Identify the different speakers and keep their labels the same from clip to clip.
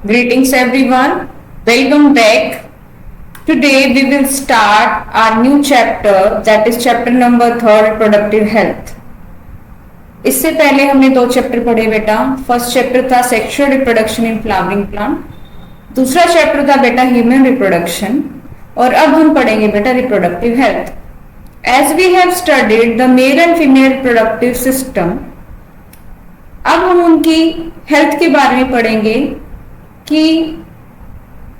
Speaker 1: Greetings everyone. Welcome back. Today we will start our new chapter, that is chapter number 3, reproductive health. इससे पहले हमने 2 chapter पढ़े बेटा. First chapter था sexual reproduction in flowering plant, दूसरा chapter था बेटा ह्यूमन रिप्रोडक्शन, और अब हम पढ़ेंगे बेटा reproductive health. As we have studied the male and female reproductive system, अब हम उनकी हेल्थ के बारे में पढ़ेंगे कि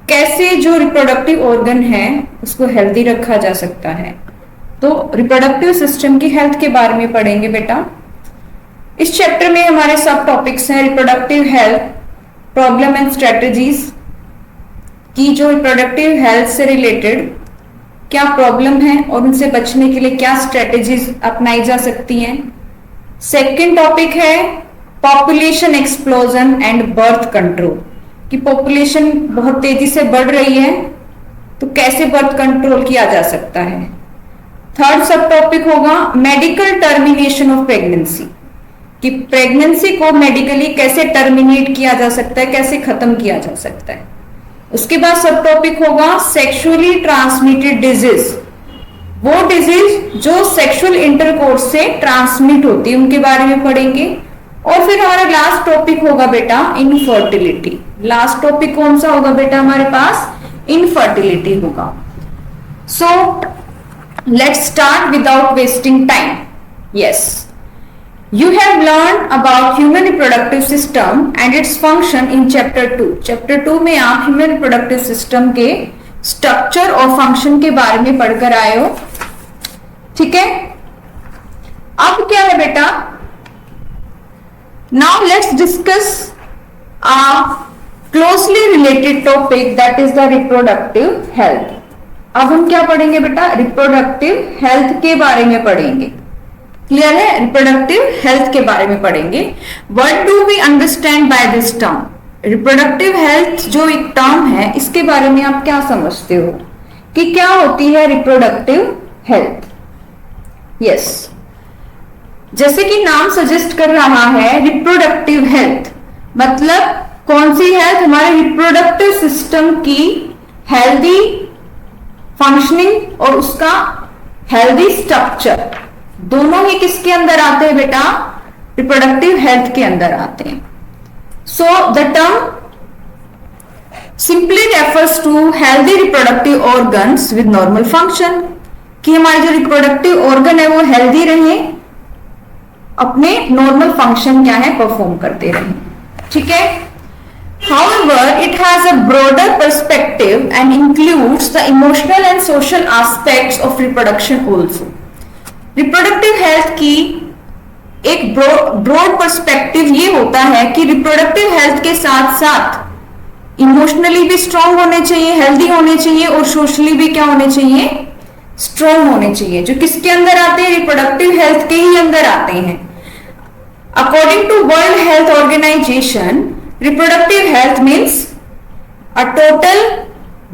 Speaker 1: कैसे जो रिप्रोडक्टिव ऑर्गन है उसको हेल्दी रखा जा सकता है. तो रिप्रोडक्टिव सिस्टम की हेल्थ के बारे में पढ़ेंगे बेटा. इस चैप्टर में हमारे सब टॉपिक्स हैं reproductive health, problem and strategies, कि जो रिप्रोडक्टिव हेल्थ से रिलेटेड क्या प्रॉब्लम है और उनसे बचने के लिए क्या स्ट्रेटजीज अपनाई जा सकती हैं. सेकेंड टॉपिक है population explosion and birth control, कि पॉपुलेशन बहुत तेजी से बढ़ रही है तो कैसे बर्थ कंट्रोल किया जा सकता है. थर्ड सब टॉपिक होगा मेडिकल टर्मिनेशन ऑफ प्रेगनेंसी, कि प्रेगनेंसी को मेडिकली कैसे टर्मिनेट किया जा सकता है, कैसे खत्म किया जा सकता है. उसके बाद सब टॉपिक होगा सेक्सुअली ट्रांसमिटेड डिजीज, वो डिजीज जो सेक्सुअल इंटरकोर्स से ट्रांसमिट होती है उनके बारे में पढ़ेंगे. और फिर हमारा लास्ट टॉपिक होगा बेटा इनफर्टिलिटी. लास्ट टॉपिक कौन सा होगा बेटा हमारे पास? इनफर्टिलिटी होगा. So let's start without wasting time. Yes, you have learned about human reproductive system and its function in chapter 2. chapter 2 में आप human reproductive system के structure और function के बारे में पढ़कर आए हो. ठीक है, अब क्या है बेटा? Now let's discuss a closely related topic, that is the reproductive health. अब हम क्या पढ़ेंगे बेटा? reproductive health के बारे में पढ़ेंगे. क्लियर है? रिप्रोडक्टिव हेल्थ के बारे में पढ़ेंगे. What do we understand by this term? Reproductive health जो एक टर्म है, इसके बारे में आप क्या समझते हो कि क्या होती है रिप्रोडक्टिव हेल्थ? यस, जैसे कि नाम सजेस्ट कर रहा है रिप्रोडक्टिव हेल्थ, मतलब कौन सी हेल्थ? हमारे रिप्रोडक्टिव सिस्टम की हेल्दी फंक्शनिंग और उसका हेल्दी स्ट्रक्चर, दोनों ही किसके अंदर आते हैं बेटा? रिप्रोडक्टिव हेल्थ के अंदर आते हैं. So the term simply refers to healthy reproductive organs with normal function, कि हमारे जो रिप्रोडक्टिव ऑर्गन है वो हेल्दी रहे, अपने नॉर्मल फंक्शन क्या है परफॉर्म करते रहे. ठीक है. However, it has a broader perspective and includes the emotional and social aspects of reproduction also. Reproductive health की एक ब्रॉड पर्सपेक्टिव ये होता है कि रिप्रोडक्टिव हेल्थ के साथ साथ इमोशनली भी स्ट्रांग होने चाहिए, हेल्दी होने चाहिए, और सोशली भी क्या होने चाहिए? स्ट्रांग होने चाहिए. जो किसके अंदर आते हैं? रिप्रोडक्टिव हेल्थ के ही अंदर आते हैं. According to World Health Organization, reproductive health means a total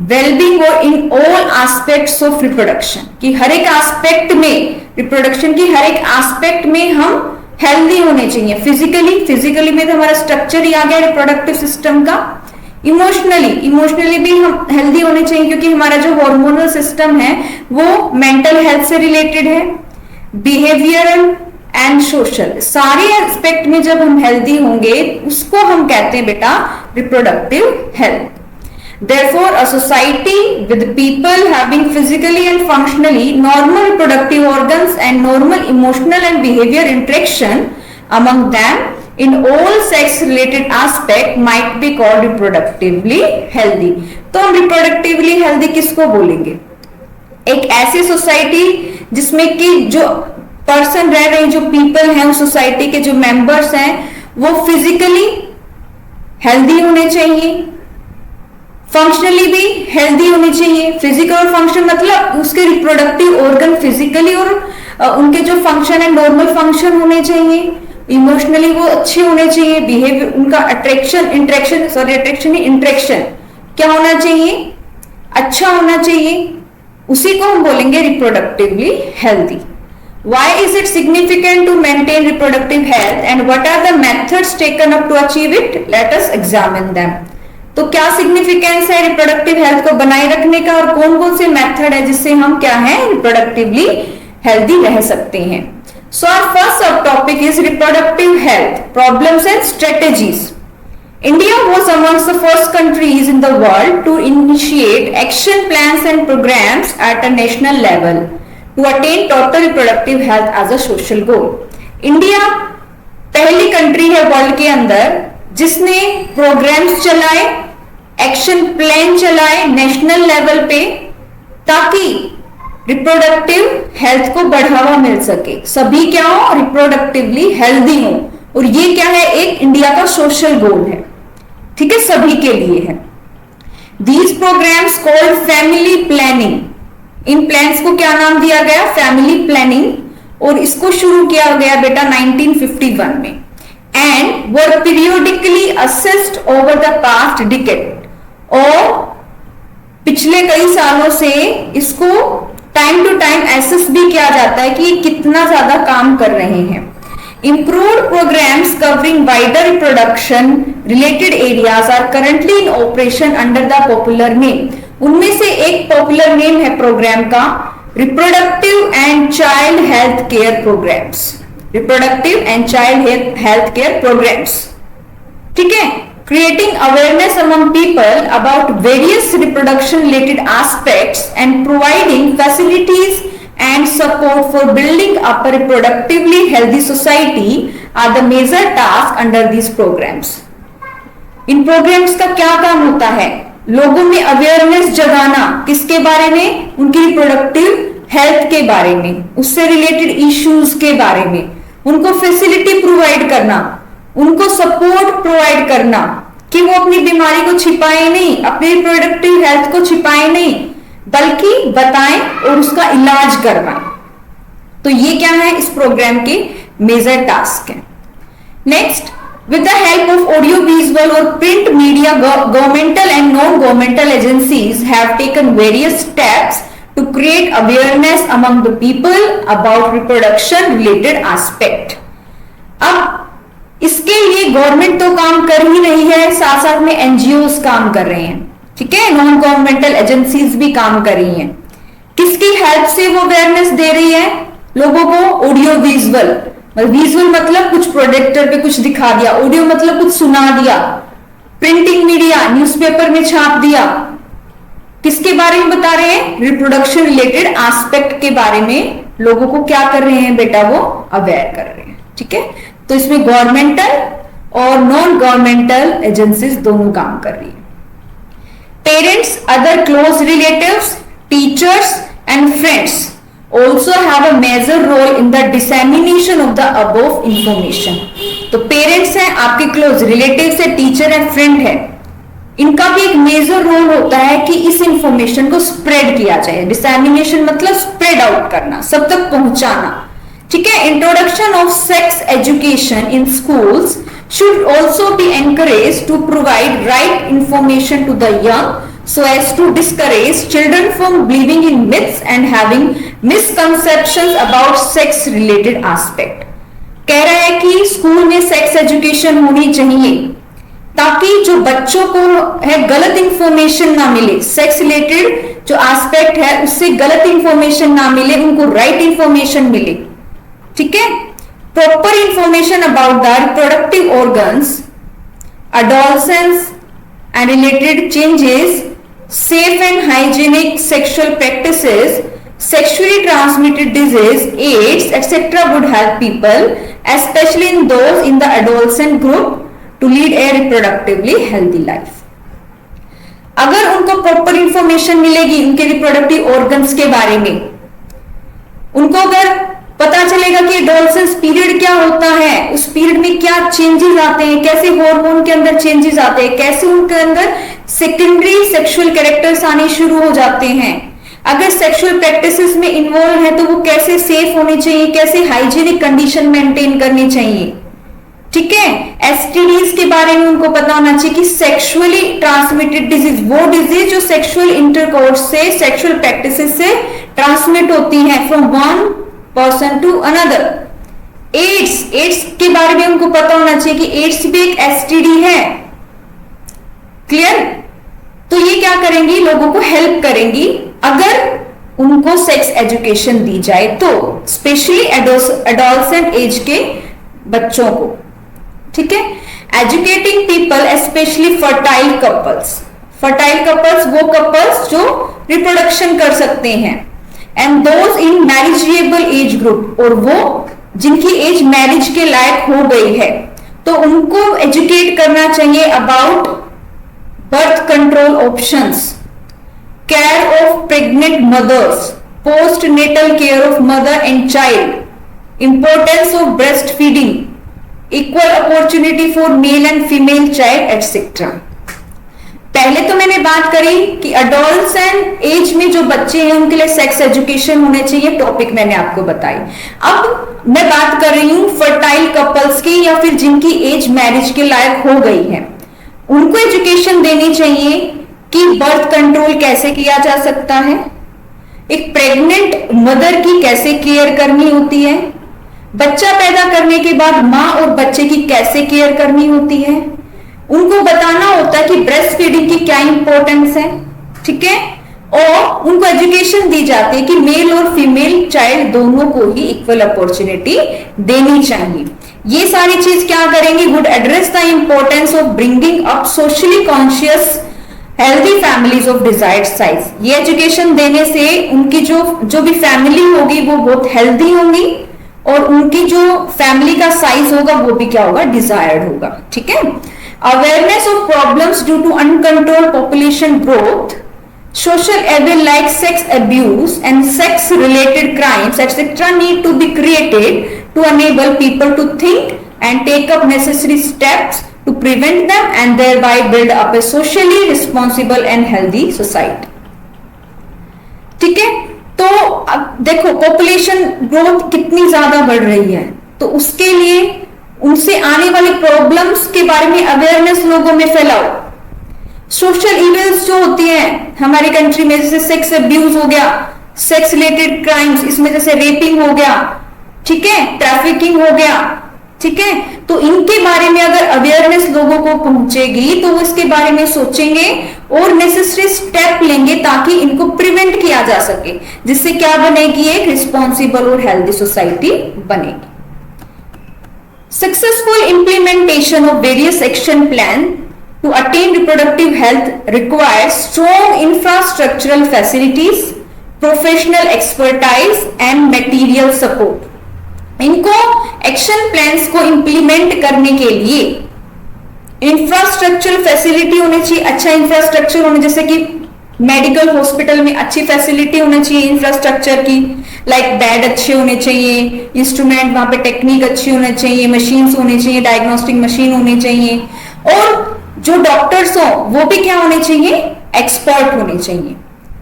Speaker 1: wellbeing और in all aspects of reproduction, कि हर एक एस्पेक्ट में, रिप्रोडक्शन की हर एक एस्पेक्ट में हम हेल्दी होने चाहिए. फिजिकली में तो हमारा स्ट्रक्चर ही आ गया रिप्रोडक्टिव सिस्टम का. इमोशनली भी हम हेल्दी होने चाहिए, क्योंकि हमारा जो हार्मोनल सिस्टम है वो मेंटल हेल्थ से रिलेटेड है. बिहेवियरल एंड सोशल, सारे एस्पेक्ट में जब हम हेल्दी होंगे उसको हम कहते हैं बेटा reproductive health. Therefore, a society with people having physically and functionally normal reproductive organs and normal emotional and behavior interaction among them in all sex-related aspect might be called reproductively healthy. तो हम reproductively healthy किसको बोलेंगे? एक ऐसी society जिसमें कि जो person रह रहे हैं, जो पीपल हैं, उस सोसाइटी के जो मेंबर्स हैं वो फिजिकली हेल्दी होने चाहिए, फंक्शनली भी हेल्दी होनी चाहिए. फिजिकल और फंक्शन मतलब उसके रिप्रोडक्टिव ऑर्गन फिजिकली और उनके जो फंक्शन है नॉर्मल फंक्शन होने चाहिए. इमोशनली वो अच्छे होने चाहिए. बिहेवियर, उनका इंटरेक्शन क्या होना चाहिए? अच्छा होना चाहिए. उसी को हम बोलेंगे reproductively healthy. Why is it significant to maintain reproductive health and what are the methods taken up to achieve it? Let us examine them. तो क्या सिग्निफिकेंस है रिप्रोडक्टिव हेल्थ को बनाए रखने का और कौन कौन से मेथड है जिससे हम क्या है रिप्रोडक्टिवली हेल्दी रह सकते हैं। सो आवर फर्स्ट सब topic is reproductive health problems and strategies. India was amongst the first countries in the world to initiate action plans and programs at a national level to attain total reproductive health as a social goal. India पहली country है world के अंदर जिसने programmes चलाए, action plan चलाए national level पे ताकि reproductive health को बढ़ावा मिल सके, सभी क्या हो रिप्रोडक्टिवली हेल्दी हो। और ये क्या है एक इंडिया का सोशल गोल है, ठीक है, सभी के लिए है। These programs called family planning, इन प्लान्स को क्या नाम दिया गया फैमिली प्लानिंग, और इसको शुरू किया गया बेटा 1951 में and were periodically assessed over the past decade, और पिछले कई सालों से इसको टाइम टू टाइम एसेस भी किया जाता है कि कितना ज्यादा काम कर रहे हैं। Improved programs covering wider reproduction related areas are currently in operation under the popular name. उनमें से एक पॉपुलर नेम है प्रोग्राम का reproductive and child health care programs, reproductive and child health care programs, ठीक है। Creating awareness among people about various reproduction related aspects and providing facilities and support for building up a reproductively healthy society are the major tasks under these programs. इन programs का क्या काम होता है, लोगों में अवेयरनेस जगाना, किसके बारे में, उनकी रिप्रोडक्टिव हेल्थ के बारे में, उससे रिलेटेड इश्यूज के बारे में, उनको फैसिलिटी प्रोवाइड करना, उनको सपोर्ट प्रोवाइड करना कि वो अपनी बीमारी को छिपाए नहीं, अपनी रिप्रोडक्टिव हेल्थ को छिपाए नहीं, बल्कि बताएं और उसका इलाज करवाएं। तो ये क्या है इस प्रोग्राम के मेजर टास्क है। Next, with the help of audio visual और print media, governmental and non governmental agencies have taken various steps to create awareness among the people about reproduction related aspect. अब इसके लिए government तो काम कर ही रही है, साथ साथ में एनजीओज काम कर रहे हैं, ठीक है, नॉन गवर्नमेंटल एजेंसीज भी काम कर रही हैं। किसकी हेल्प से वो अवेयरनेस दे रही है लोगों को, ऑडियो विजुअल, विजुअल मतलब कुछ प्रोजेक्टर पे कुछ दिखा दिया, ऑडियो मतलब कुछ सुना दिया, प्रिंटिंग मीडिया न्यूज़पेपर में छाप दिया। किसके बारे में बता रहे हैं, रिप्रोडक्शन रिलेटेड एस्पेक्ट के बारे में लोगों को क्या कर रहे हैं बेटा, वो अवेयर कर रहे हैं, ठीक है। तो इसमें गवर्नमेंटल और नॉन गवर्नमेंटल एजेंसीज दोनों काम कर रही है। Parents, other close relatives, teachers and friends also have a major role in the dissemination of the above information. तो पेरेंट्स हैं, आपके क्लोज रिलेटिव्स है, टीचर है, फ्रेंड है, इनका भी एक मेजर रोल होता है कि इस इंफॉर्मेशन को स्प्रेड किया जाए। डिसेमिनेशन मतलब स्प्रेड आउट करना, सब तक पहुंचाना, ठीक है। Introduction of sex education in schools should also be encouraged to provide right information to the young so as to discourage children from believing in myths and having misconceptions about sex related aspect. कह रहा है कि school में sex education होनी चाहिए ताकि जो बच्चों को है गलत इंफॉर्मेशन ना मिले, सेक्स रिलेटेड जो एस्पेक्ट है उससे गलत इंफॉर्मेशन ना मिले, उनको राइट इंफॉर्मेशन मिले, ठीक है। Proper information about the reproductive organs, adolescence and related changes, safe and hygienic sexual practices, sexually transmitted disease, AIDS, etc. would help people, especially in those in the adolescent group, to lead a reproductively healthy life. अगर उनको proper information मिलेगी उनके reproductive organs के बारे में, उनको अगर पता चलेगा कि एडोलसेंस पीरियड क्या होता है, उस पीरियड में क्या चेंजेस आते हैं, कैसे हार्मोन के अंदर चेंजेस आते हैं, कैसे उनके अंदर सेकेंडरी सेक्सुअल कैरेक्टर्स आने शुरू हो जाते हैं, अगर सेक्सुअल प्रैक्टिसेस में इन्वॉल्व है तो वो कैसे सेफ होने चाहिए, कैसे हाइजीनिक कंडीशन मेंटेन करनी चाहिए, ठीक है। एसटीडीज के बारे में उनको पता होना चाहिए कि सेक्सुअली ट्रांसमिटेड डिजीज वो डिजीज जो सेक्सुअल इंटरकोर्स से, सेक्सुअल प्रैक्टिसेस से ट्रांसमिट होती है from one person to another. AIDS के बारे में उनको पता होना चाहिए कि एड्स भी एक एसटीडी है, क्लियर? तो ये क्या करेंगी, लोगों को हेल्प करेंगी अगर उनको सेक्स एजुकेशन दी जाए तो, स्पेशली एडोलसेंट एज के बच्चों को, ठीक है। Educating people specially fertile couples, fertile couples वो कपल्स जो रिप्रोडक्शन कर सकते हैं, and those in marriageable age group, और वो जिनकी एज मैरिज के लायक हो गई है तो उनको एजुकेट करना चाहिए about birth control options, care of pregnant mothers, postnatal care of mother and child, importance of breastfeeding, equal opportunity for male and female child, etc. पहले तो मैंने बात करी कि अडोलसेंट एज में जो बच्चे हैं उनके लिए सेक्स एजुकेशन होने चाहिए, टॉपिक मैंने आपको बताई। अब मैं बात कर रही हूं फर्टाइल कपल्स की, या फिर जिनकी एज मैरिज के लायक हो गई है, उनको एजुकेशन देनी चाहिए कि बर्थ कंट्रोल कैसे किया जा सकता है, एक प्रेग्नेंट मदर की कैसे केयर करनी होती है, बच्चा पैदा करने के बाद मां और बच्चे की कैसे केयर करनी होती है, उनको बताना होता है कि ब्रेस्ट फीडिंग की क्या इंपॉर्टेंस है, ठीक है। और उनको एजुकेशन दी जाती है कि मेल और फीमेल चाइल्ड दोनों को ही इक्वल अपॉर्चुनिटी देनी चाहिए। ये सारी चीज क्या करेंगे, would address the importance of bringing up socially conscious healthy families of desired size. ये एजुकेशन देने से उनकी जो भी फैमिली होगी वो बहुत हेल्दी होंगी, और उनकी जो फैमिली का साइज होगा वो भी क्या होगा, डिजायर्ड होगा, ठीक है। Awareness of problems due to uncontrolled population growth, social evil like sex abuse and sex related crimes etc. need to be created to enable people to think and take up necessary steps to prevent them and thereby build up a socially responsible and healthy society. ठीक है, तो अब देखो population growth कितनी ज्यादा बढ़ रही है, तो उसके लिए उनसे आने वाली प्रॉब्लम्स के बारे में अवेयरनेस लोगों में फैलाओ। सोशल इविल्स जो होती हैं हमारी कंट्री में, जैसे सेक्स अब्यूज हो गया, सेक्स रिलेटेड क्राइम्स, इसमें जैसे रेपिंग हो गया, ठीक है, ट्रैफिकिंग हो गया, ठीक है, तो इनके बारे में अगर अवेयरनेस लोगों को पहुंचेगी तो वो इसके बारे में सोचेंगे और नेसेसरी स्टेप लेंगे ताकि इनको प्रिवेंट किया जा सके, जिससे क्या बनेगी, एक रिस्पॉन्सिबल और हेल्दी सोसाइटी बनेगी। Successful implementation of various action plan to attain reproductive health requires strong infrastructural facilities, professional expertise and material support. इनको एक्शन प्लान्स को इंप्लीमेंट करने के लिए इंफ्रास्ट्रक्चरल फैसिलिटी होनी चाहिए, अच्छा इंफ्रास्ट्रक्चर होने, जैसे कि मेडिकल हॉस्पिटल में अच्छी फैसिलिटी होनी चाहिए इंफ्रास्ट्रक्चर की, लाइक बेड अच्छे होने चाहिए, इंस्ट्रूमेंट वहां पे टेक्निक अच्छी होनी चाहिए, मशीन्स होनी चाहिए, डायग्नोस्टिक मशीन होनी चाहिए, और जो डॉक्टर्स हो वो भी क्या होने चाहिए, एक्सपर्ट होने चाहिए,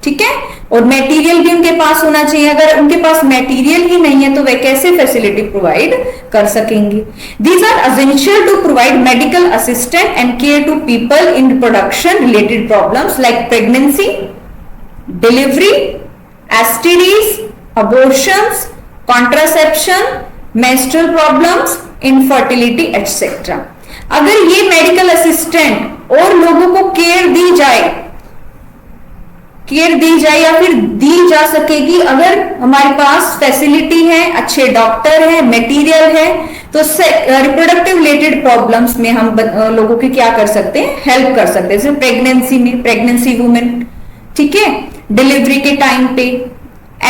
Speaker 1: ठीक है, और मटेरियल भी उनके पास होना चाहिए। अगर उनके पास मटेरियल ही नहीं है तो वे कैसे फैसिलिटी प्रोवाइड कर सकेंगे। These are essential to provide medical assistant and care to people in reproduction related problems like pregnancy, delivery, STDs, abortions, contraception, menstrual problems, infertility etcetera. अगर ये मेडिकल असिस्टेंट और लोगों को केयर दी जाए या फिर दी जा सकेगी, अगर हमारे पास फैसिलिटी है, अच्छे डॉक्टर है, मटेरियल है, तो रिप्रोडक्टिव रिलेटेड प्रॉब्लम्स में हम लोगों की क्या कर सकते हैं, हेल्प कर सकते हैं। जैसे प्रेगनेंसी में प्रेगनेंसी वुमेन, ठीक है, डिलीवरी के टाइम पे,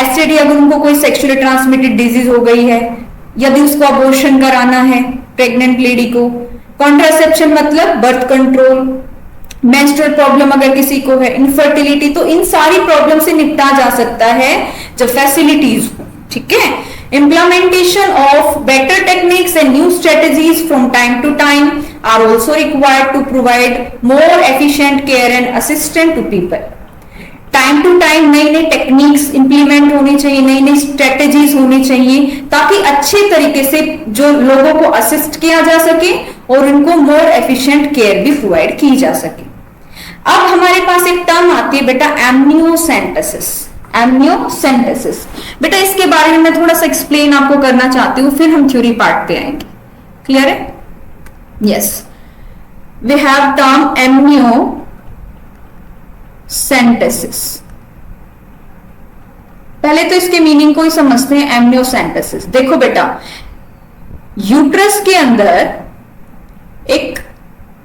Speaker 1: एसटीडी अगर उनको कोई सेक्सुअली ट्रांसमिटेड डिजीज हो गई है, यदि उसको अबॉर्शन कराना है प्रेग्नेंट लेडी को, कॉन्ट्रासेप्शन मतलब बर्थ कंट्रोल, मेंस्ट्रुअल प्रॉब्लम अगर किसी को है, इनफर्टिलिटी, तो इन सारी प्रॉब्लम से निपटा जा सकता है जब फैसिलिटीज हो, ठीक है। Implementation of better techniques and new strategies from time to time are also required to provide more efficient care and assistant to people. Time to time नई नई टेक्निक्स इंप्लीमेंट होनी चाहिए, नई नई स्ट्रेटेजीज होनी चाहिए, ताकि अच्छे तरीके से जो लोगों को असिस्ट किया जा सके और उनको मोर एफिशिएंट केयर भी प्रोवाइड की जा सके। अब हमारे पास एक टर्म आती है बेटा, एमनियोसेंटेसिस। एमनियोसेंटेसिस बेटा, इसके बारे में मैं थोड़ा सा एक्सप्लेन आपको करना चाहती हूँ, फिर हम थ्योरी पार्ट पे आएंगे। क्लियर है? Yes, we have term amnio amniocentesis. पहले तो इसके मीनिंग को ही समझते हैं। एम्नियोसेंटेसिस, देखो बेटा, यूट्रस के अंदर एक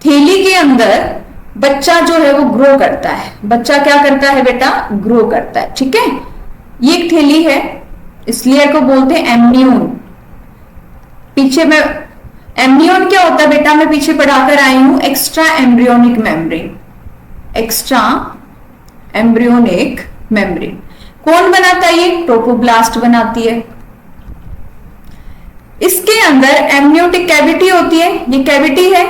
Speaker 1: थैली के अंदर बच्चा जो है वो ग्रो करता है। बच्चा क्या करता है बेटा? ग्रो करता है, ठीक है। ये एक थैली है, इस लेयर को बोलते हैं एम्नियोन। पीछे में एम्नियोन क्या होता है बेटा? मैं पीछे पढ़ाकर आई हूं, extra embryonic membrane. Extra embryonic membrane कौन बनाता है? ये ट्रोपोब्लास्ट बनाती है। इसके अंदर एम्नियोटिक कैविटी होती है। ये कैविटी है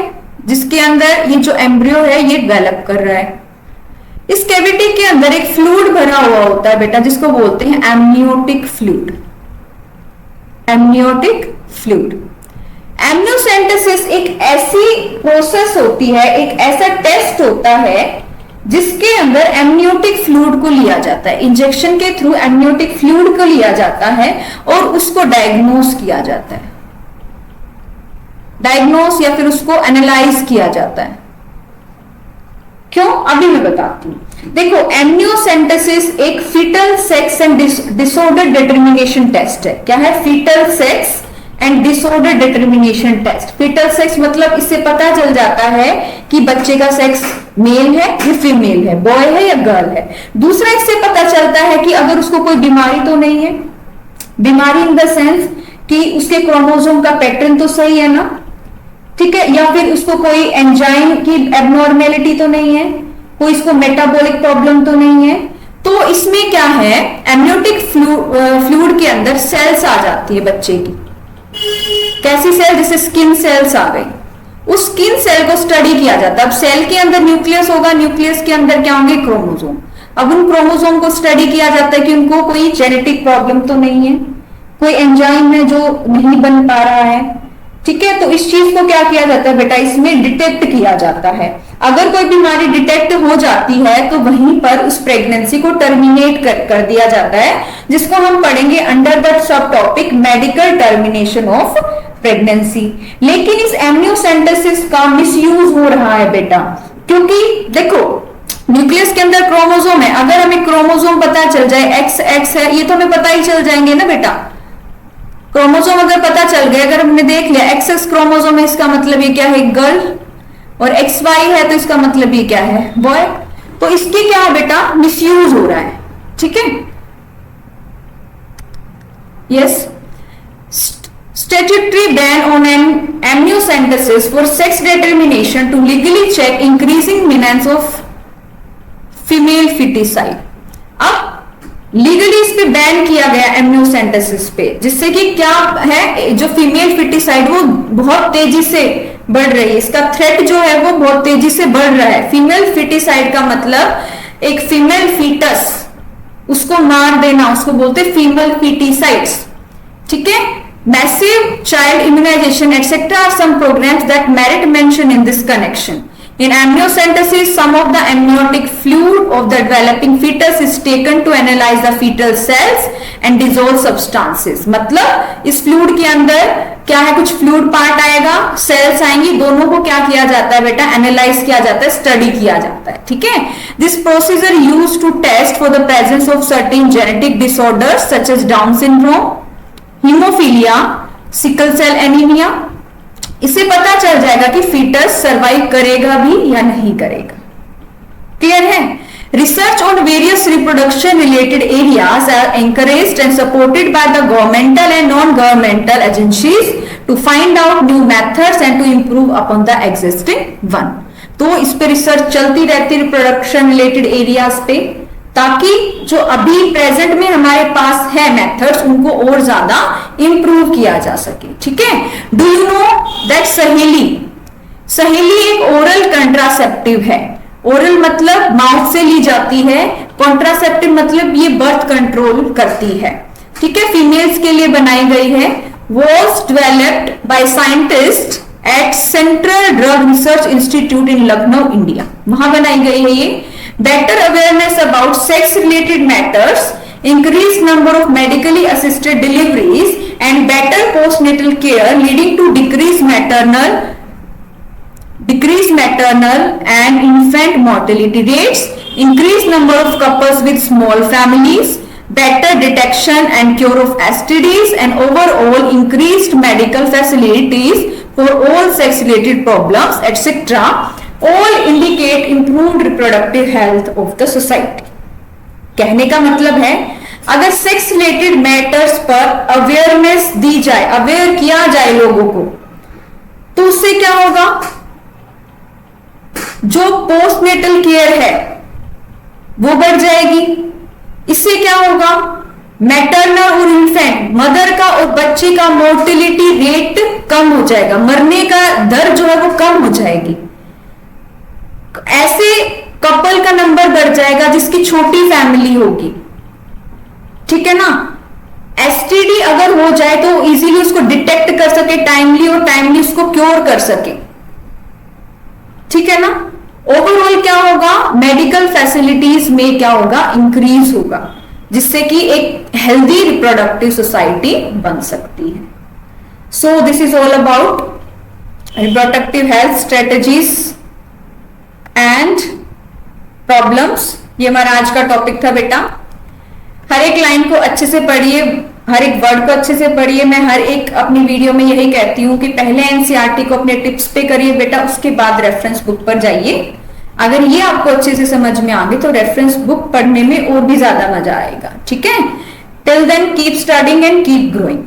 Speaker 1: जिसके अंदर ये जो एम्ब्रियो है ये डेवलप कर रहा है। इस कैविटी के अंदर एक फ्लूइड भरा हुआ होता है बेटा, जिसको बोलते हैं amniotic fluid. Amniotic fluid. Amniocentesis एक ऐसी प्रोसेस होती है, एक ऐसा टेस्ट होता है जिसके अंदर एम्नियोटिक फ्लूइड को लिया जाता है। इंजेक्शन के थ्रू एम्नियोटिक फ्लूइड को लिया जाता है और उसको डायग्नोस किया जाता है। डायग्नोस या फिर उसको एनालाइज किया जाता है। क्यों? अभी मैं बताती हूं। देखो, एम्नियोसेंटेसिस एक foetal sex and disorder determination test है। क्या है? Foetal sex and disorder determination test. Foetal sex मतलब इससे पता चल जाता है कि बच्चे का सेक्स मेल है या फीमेल है, बॉय है या गर्ल है। दूसरा, इससे पता चलता है कि अगर उसको कोई बीमारी तो नहीं है। बीमारी इन द सेंस कि उसके क्रोमोसोम का पैटर्न तो सही है ना, ठीक है, या फिर उसको कोई एंजाइम की एबनॉर्मेलिटी तो नहीं है, कोई इसको मेटाबॉलिक प्रॉब्लम तो नहीं है। तो इसमें क्या है, एम्नियोटिक फ्लूइड के अंदर सेल्स आ जाती है बच्चे की। कैसी सेल? जैसे स्किन सेल्स आ गई, उस स्किन सेल को स्टडी किया जाता है। अब सेल के अंदर न्यूक्लियस होगा, न्यूक्लियस के अंदर क्या होंगे? क्रोमोसोम। अब उन क्रोमोसोम को स्टडी किया जाता है कि उनको कोई जेनेटिक प्रॉब्लम तो नहीं है, कोई एंजाइम है जो नहीं बन पा रहा है, ठीक है। तो इस चीज को क्या किया जाता है बेटा? इसमें डिटेक्ट किया जाता है। अगर कोई बीमारी डिटेक्ट हो जाती है तो वहीं पर उस प्रेगनेंसी को टर्मिनेट कर दिया जाता है, जिसको हम पढ़ेंगे under the sub topic medical termination of pregnancy. लेकिन इस एम्नियोसेंटेसिस का मिसयूज हो रहा है बेटा, क्योंकि देखो न्यूक्लियस के अंदर क्रोमोसोम है। अगर हमें क्रोमोसोम पता चल जाए एक्स एक्स है, ये तो हमें पता ही चल जाएंगे ना बेटा। क्रोमोसोम अगर पता चल गया, अगर हमने देख लिया एक्स क्रोमोसोम है, इसका मतलब ये क्या है? गर्ल। और एक्स वाई है तो इसका मतलब ये क्या है? बॉय। तो इसके क्या है बेटा? मिसयूज हो रहा है, ठीक है। Yes, statutory ban on an amniocentesis for sex determination to legally check increasing menace of female feticide। अब लीगली इस पे बैन किया गया एम्नियोसेंटेसिस पे, जिससे कि क्या है, जो फीमेल फिटिसाइड वो बहुत तेजी से बढ़ रही है। इसका थ्रेट जो है वो बहुत तेजी से बढ़ रहा है। फीमेल फिटिसाइड का मतलब एक फीमेल फीटस, उसको मार देना, उसको बोलते हैं फीमेल फिटिसाइड्स, ठीक है। Massive child immunization etc. are some programs that merit mention in this connection. In amniocentesis, some of the amniotic fluid of the developing fetus is taken to analyze the fetal cells and dissolve substances. मतलब इस fluid के अंदर क्या है? कुछ fluid part आएगा, sales आएंगी, दोनों को क्या किया जाता है बेटा? एनालाइज किया जाता है, स्टडी किया जाता है, ठीक है। This procedure used to test for the presence of certain genetic disorders such as Down syndrome, haemophilia, sickle cell anaemia. इससे पता चल जाएगा कि फीटस सरवाइव करेगा भी या नहीं करेगा। क्लियर है? Research on various reproduction related areas are encouraged and supported by the governmental and non governmental agencies to find out new methods and to improve upon the existing one. तो इस पे research चलती रहती reproduction related areas पे, ताकि जो अभी present में हमारे पास है मेथड्स, उनको और ज्यादा इंप्रूव किया जा सके, ठीक है। डू यू नो दैट सहेली, सहेली एक ओरल कंट्रासेप्टिव है। ओरल मतलब माउथ से ली जाती है, कॉन्ट्रासेप्टिव मतलब ये बर्थ कंट्रोल करती है, ठीक है। फीमेल्स के लिए बनाई गई है। Was developed by scientist at central drug research institute in Lucknow, India. वहां बनाई गई है ये। Better awareness about sex-related matters, increased number of medically assisted deliveries, and better postnatal care, leading to decreased maternal and infant infant mortality rates, increased number of couples with small families, better detection and cure of STDs, and overall increased medical facilities for all sex related problems etc. all indicate improved reproductive health of the society. कहने का मतलब है अगर sex related matters पर awareness दी जाए, aware किया जाए लोगों को, तो उससे क्या होगा, जो पोस्टनेटल केयर है वो बढ़ जाएगी। इससे क्या होगा, मैटरनल और इन्फेंट, मदर का और बच्चे का मोर्टेलिटी रेट कम हो जाएगा, मरने का दर जो है वो कम हो जाएगी। ऐसे कपल का नंबर बढ़ जाएगा जिसकी छोटी फैमिली होगी, ठीक है ना। एसटीडी अगर हो जाए तो इजीली उसको डिटेक्ट कर सके टाइमली, और टाइमली उसको क्योर कर सके, ठीक है ना। ओवरऑल क्या होगा, मेडिकल फैसिलिटीज में क्या होगा, इंक्रीज होगा, जिससे कि एक हेल्दी रिप्रोडक्टिव सोसाइटी बन सकती है। So this is all about reproductive health strategies and problems. ये हमारा आज का टॉपिक था बेटा। हर एक लाइन को अच्छे से पढ़िए, हर एक वर्ड को अच्छे से पढ़िए। मैं हर एक अपनी वीडियो में यही कहती हूँ कि पहले एनसीईआरटी को अपने टिप्स पे करिए बेटा, उसके बाद रेफरेंस बुक पर जाइए। अगर ये आपको अच्छे से समझ में आ गई तो रेफरेंस बुक पढ़ने में और भी ज्यादा मजा आएगा, ठीक है। Till then keep studying and keep growing.